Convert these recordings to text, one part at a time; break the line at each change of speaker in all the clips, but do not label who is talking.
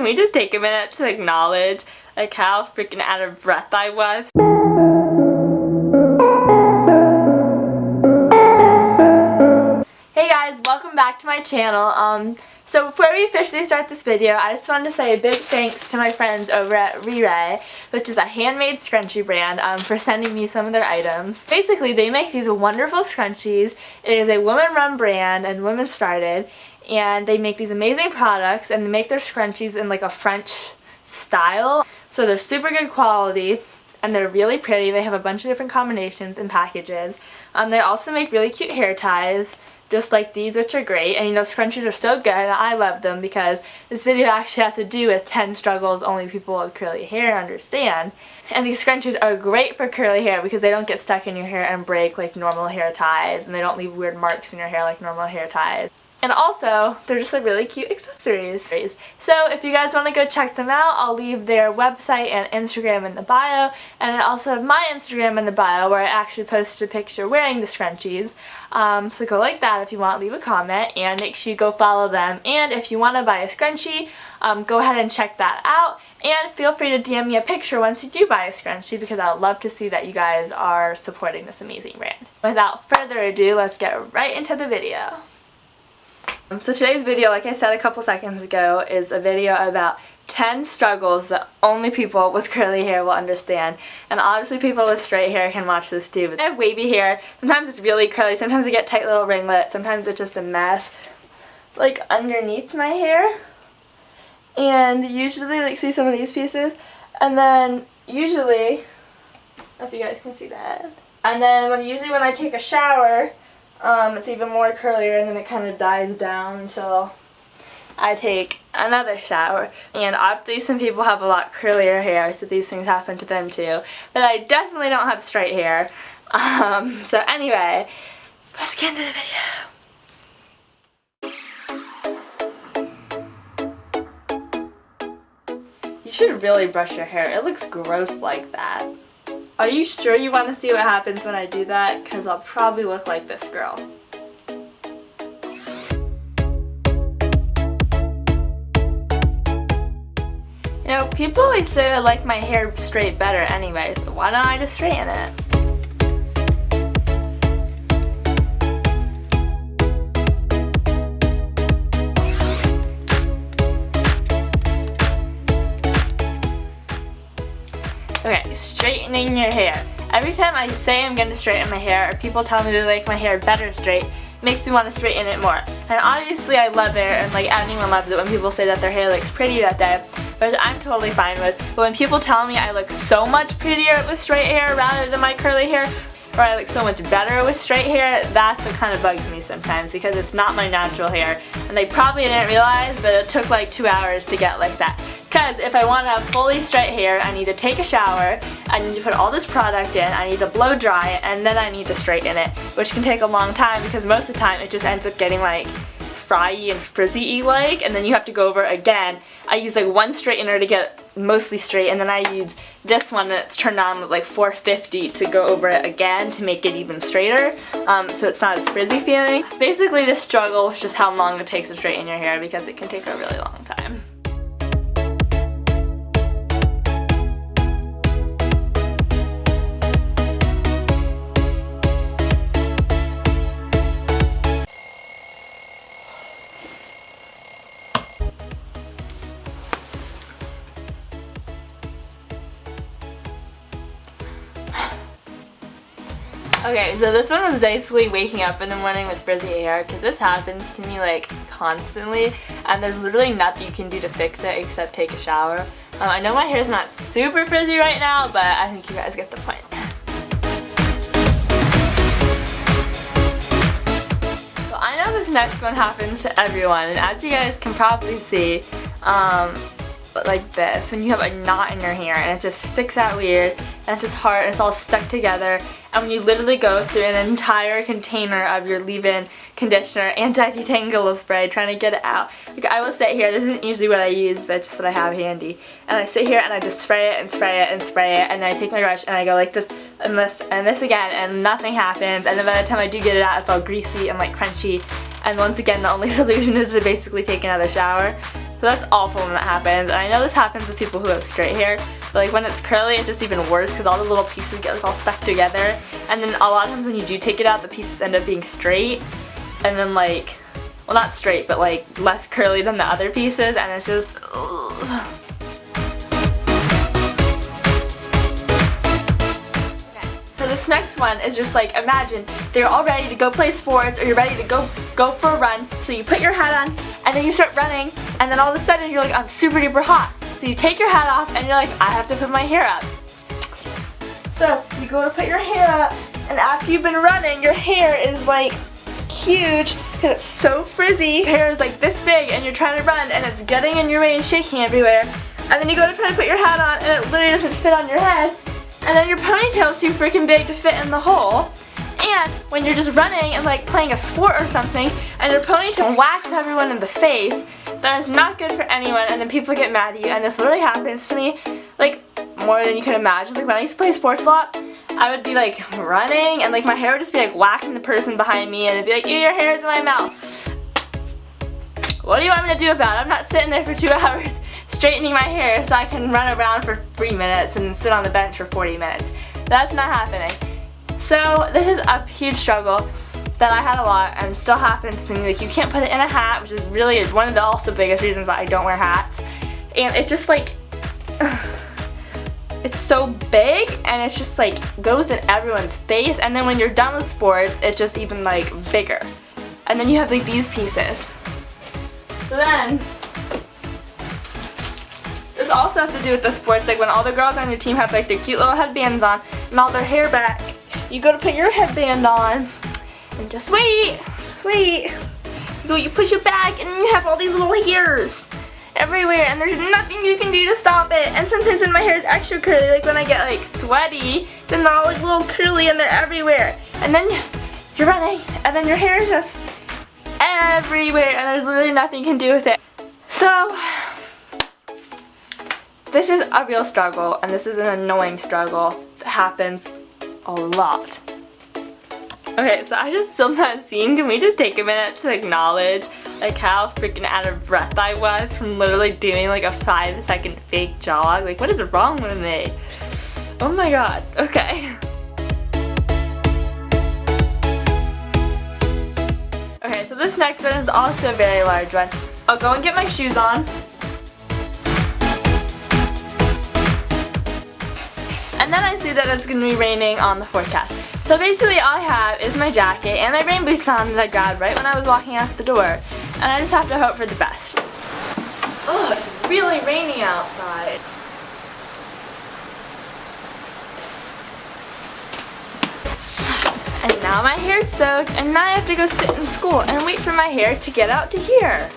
can we just take a minute to acknowledge like how freaking out of breath I was? Hey guys, welcome back to my channel. So before we officially start this video, I just wanted to say a big thanks to my friends over at Re-Ray, which is a handmade scrunchie brand, for sending me some of their items. Basically, they make these wonderful scrunchies. It is a women-run brand and women-started, and they make these amazing products, and they make their scrunchies in like a French style. So they're super good quality, and they're really pretty. They have a bunch of different combinations and packages. They also make really cute hair ties, just like these, which are great. And you know, scrunchies are so good, and I love them because this video actually has to do with 10 struggles only people with curly hair understand. And these scrunchies are great for curly hair because they don't get stuck in your hair and break like normal hair ties, and they don't leave weird marks in your hair like normal hair ties. And also, they're just like really cute accessories. So if you guys want to go check them out, I'll leave their website and Instagram in the bio. And I also have my Instagram in the bio where I actually posted a picture wearing the scrunchies. So go like that if you want, leave a comment, and make sure you go follow them. And if you want to buy a scrunchie, go ahead and check that out. And feel free to DM me a picture once you do buy a scrunchie because I would love to see that you guys are supporting this amazing brand. Without further ado, let's get right into the video. So today's video, like I said a couple seconds ago, is a video about 10 struggles that only people with curly hair will understand. And obviously people with straight hair can watch this too. But I have wavy hair. Sometimes it's really curly. Sometimes I get tight little ringlets. Sometimes it's just a mess, like underneath my hair. And usually, like, see some of these pieces. And then usually, I don't know if you guys can see that. And then usually when I take a shower, it's even more curlier, and then it kind of dies down until I take another shower. And obviously some people have a lot curlier hair, so these things happen to them too. But I definitely don't have straight hair. So anyway, let's get into the video. You should really brush your hair. It looks gross like that. Are you sure you want to see what happens when I do that? Because I'll probably look like this girl. You know, people always say I like my hair straight better anyway, so why don't I just straighten it? Okay, straightening your hair. Every time I say I'm going to straighten my hair, or people tell me they like my hair better straight, it makes me want to straighten it more. And obviously I love it, and like anyone loves it when people say that their hair looks pretty that day, which I'm totally fine with. But when people tell me I look so much prettier with straight hair rather than my curly hair, or I look so much better with straight hair, that's what kind of bugs me sometimes because it's not my natural hair. And they probably didn't realize, but it took like 2 hours to get like that. Because if I want to have fully straight hair, I need to take a shower, I need to put all this product in, I need to blow dry it, and then I need to straighten it, which can take a long time because most of the time it just ends up getting like frizzy and frizzy-y like, and then you have to go over it again. I use like one straightener to get mostly straight, and then I use this one that's turned on with like 450 to go over it again to make it even straighter, so it's not as frizzy feeling. Basically this struggle is just how long it takes to straighten your hair because it can take a really long time. Okay, so this one was basically waking up in the morning with frizzy hair because this happens to me like constantly, and there's literally nothing you can do to fix it except take a shower. I know my hair's not super frizzy right now, but I think you guys get the point. So I know this next one happens to everyone, and as you guys can probably see, like this, when you have a knot in your hair and it just sticks out weird and it's just hard and it's all stuck together, and when you literally go through an entire container of your leave-in conditioner anti-detangle spray trying to get it out. Like, I will sit here, this isn't usually what I use, but it's just what I have handy, and I sit here and I just spray it and spray it and spray it, and then I take my brush and I go like this and this again, and nothing happens, and then by the time I do get it out, it's all greasy and like crunchy, and once again the only solution is to basically take another shower. So that's awful when that happens, and I know this happens with people who have straight hair, but like when it's curly it's just even worse because all the little pieces get like all stuck together, and then a lot of times when you do take it out the pieces end up being straight, and then like, well not straight but like less curly than the other pieces, and it's just ugh. So this next one is just like, imagine they're all ready to go play sports or you're ready to go for a run, so you put your hat on and then you start running, and then all of a sudden you're like, I'm super duper hot. So you take your hat off and you're like, I have to put my hair up. So you go to put your hair up, and after you've been running, your hair is like huge because it's so frizzy. Your hair is like this big and you're trying to run and it's getting in your way and shaking everywhere. And then you go to try to put your hat on and it literally doesn't fit on your head. And then your ponytail's too freaking big to fit in the hole. And when you're just running and like playing a sport or something and your ponytail whacks everyone in the face, that is not good for anyone, and then people get mad at you, and this literally happens to me like more than you can imagine. Like when I used to play sports a lot, I would be like running and like my hair would just be like whacking the person behind me and it'd be like, ew, your hair is in my mouth. What do you want me to do about it? I'm not sitting there for 2 hours straightening my hair so I can run around for 3 minutes and sit on the bench for 40 minutes. That's not happening. So this is a huge struggle that I had a lot and still happens to me. Like you can't put it in a hat, which is really one of the also biggest reasons why I don't wear hats. And it's just like, it's so big and it's just like goes in everyone's face, and then when you're done with sports it's just even like bigger. And then you have like these pieces. So then, this also has to do with the sports, like when all the girls on your team have like their cute little headbands on and all their hair back. You go to put your headband on and just wait. You push it back and you have all these little hairs everywhere and there's nothing you can do to stop it. And sometimes when my hair is extra curly, like when I get like sweaty, then they're all like little curly and they're everywhere. And then you're running and then your hair is just everywhere and there's literally nothing you can do with it. So this is a real struggle, and this is an annoying struggle that happens a lot. Okay, so I just filmed that scene. Can we just take a minute to acknowledge like how freaking out of breath I was from literally doing like a 5-second fake jog? Like what is wrong with me? Oh my god. Okay. Okay, so this next one is also a very large one. I'll go and get my shoes on. And then I see that it's going to be raining on the forecast. So basically all I have is my jacket and my rain boots on that I grabbed right when I was walking out the door. And I just have to hope for the best. Oh, it's really raining outside. And now my hair's soaked, and now I have to go sit in school and wait for my hair to get out to here.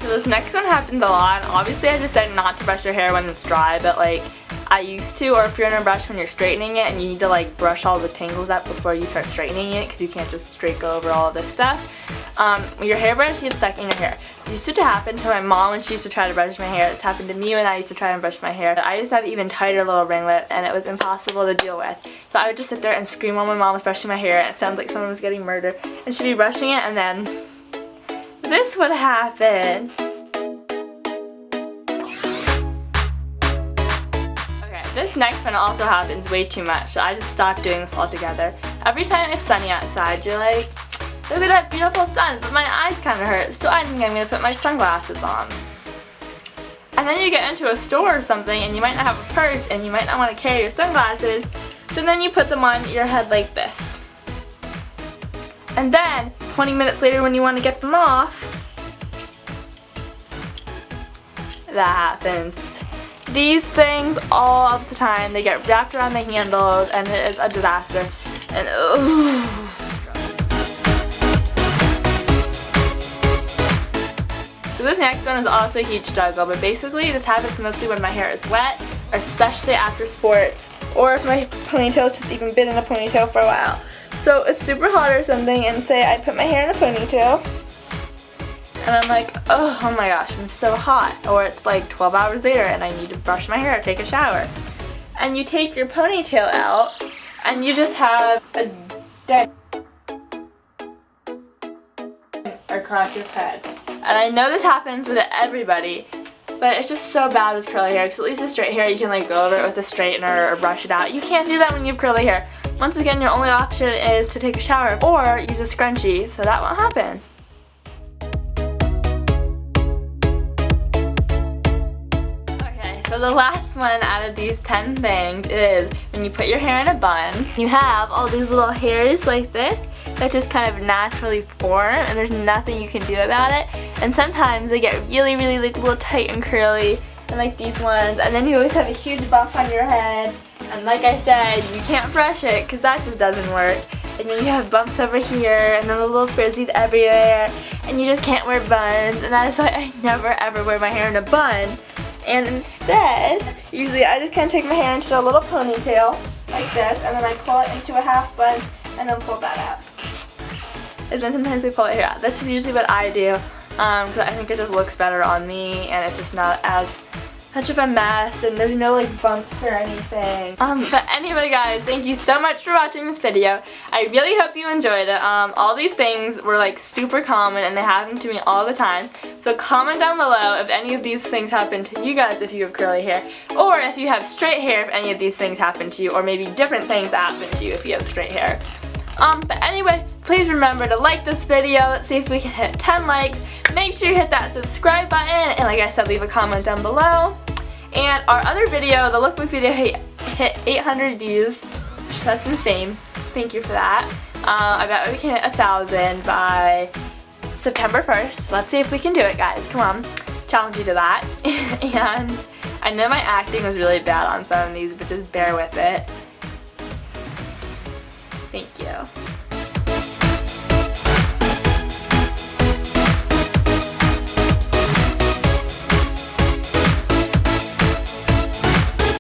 This next one happens a lot, and obviously I decided not to brush your hair when it's dry, but like I used to, or if you're gonna brush when you're straightening it and you need to like brush all the tangles up before you start straightening it because you can't just straight go over all of this stuff. When your hairbrush gets stuck in your hair. It used to happen to my mom when she used to try to brush my hair. It's happened to me when I used to try and brush my hair. I used to have even tighter little ringlets and it was impossible to deal with. So I would just sit there and scream while my mom was brushing my hair and it sounded like someone was getting murdered. And she'd be brushing it and then this would happen. This next one also happens way too much, so I just stopped doing this altogether. Every time it's sunny outside, you're like, look at that beautiful sun, but my eyes kind of hurt, so I think I'm going to put my sunglasses on. And then you get into a store or something, and you might not have a purse, and you might not want to carry your sunglasses, so then you put them on your head like this. And then, 20 minutes later when you want to get them off, that happens. These things all of the time, they get wrapped around the handles and it is a disaster. And So this next one is also a huge struggle, but basically this happens mostly when my hair is wet, or especially after sports, or if my ponytail's just even been in a ponytail for a while. So it's super hot or something, and say I put my hair in a ponytail, and I'm like, oh my gosh, I'm so hot. Or it's like 12 hours later and I need to brush my hair or take a shower. And you take your ponytail out and you just have a dead or crop your head. And I know this happens with everybody, but it's just so bad with curly hair, because at least with straight hair you can like go over it with a straightener or brush it out. You can't do that when you have curly hair. Once again, your only option is to take a shower or use a scrunchie, so that won't happen. Okay, so the last one out of these 10 things is when you put your hair in a bun, you have all these little hairs like this that just kind of naturally form, and there's nothing you can do about it. And sometimes they get really, really like a little tight and curly, and like these ones, and then you always have a huge bump on your head. And like I said, you can't brush it because that just doesn't work. And then you have bumps over here, and then the little frizzies everywhere, and you just can't wear buns. And that is why I never ever wear my hair in a bun. And instead, usually I just kind of take my hair into a little ponytail like this, and then I pull it into a half bun, and then pull that out. And then sometimes I pull it here out. This is usually what I do, because I think it just looks better on me, and it's just not as much of a mess, and there's no like bumps or anything. But anyway guys, thank you so much for watching this video. I really hope you enjoyed it. All these things were like super common, and they happen to me all the time. So comment down below if any of these things happen to you guys if you have curly hair, or if you have straight hair if any of these things happen to you, or maybe different things happen to you if you have straight hair. But anyway, please remember to like this video. Let's see if we can hit 10 likes. Make sure you hit that subscribe button, and like I said, leave a comment down below. And our other video, the lookbook video, hit 800 views. That's insane. Thank you for that. I bet we can hit 1,000 by September 1st. Let's see if we can do it, guys. Come on. Challenge you to that. And I know my acting was really bad on some of these, but just bear with it. Thank you.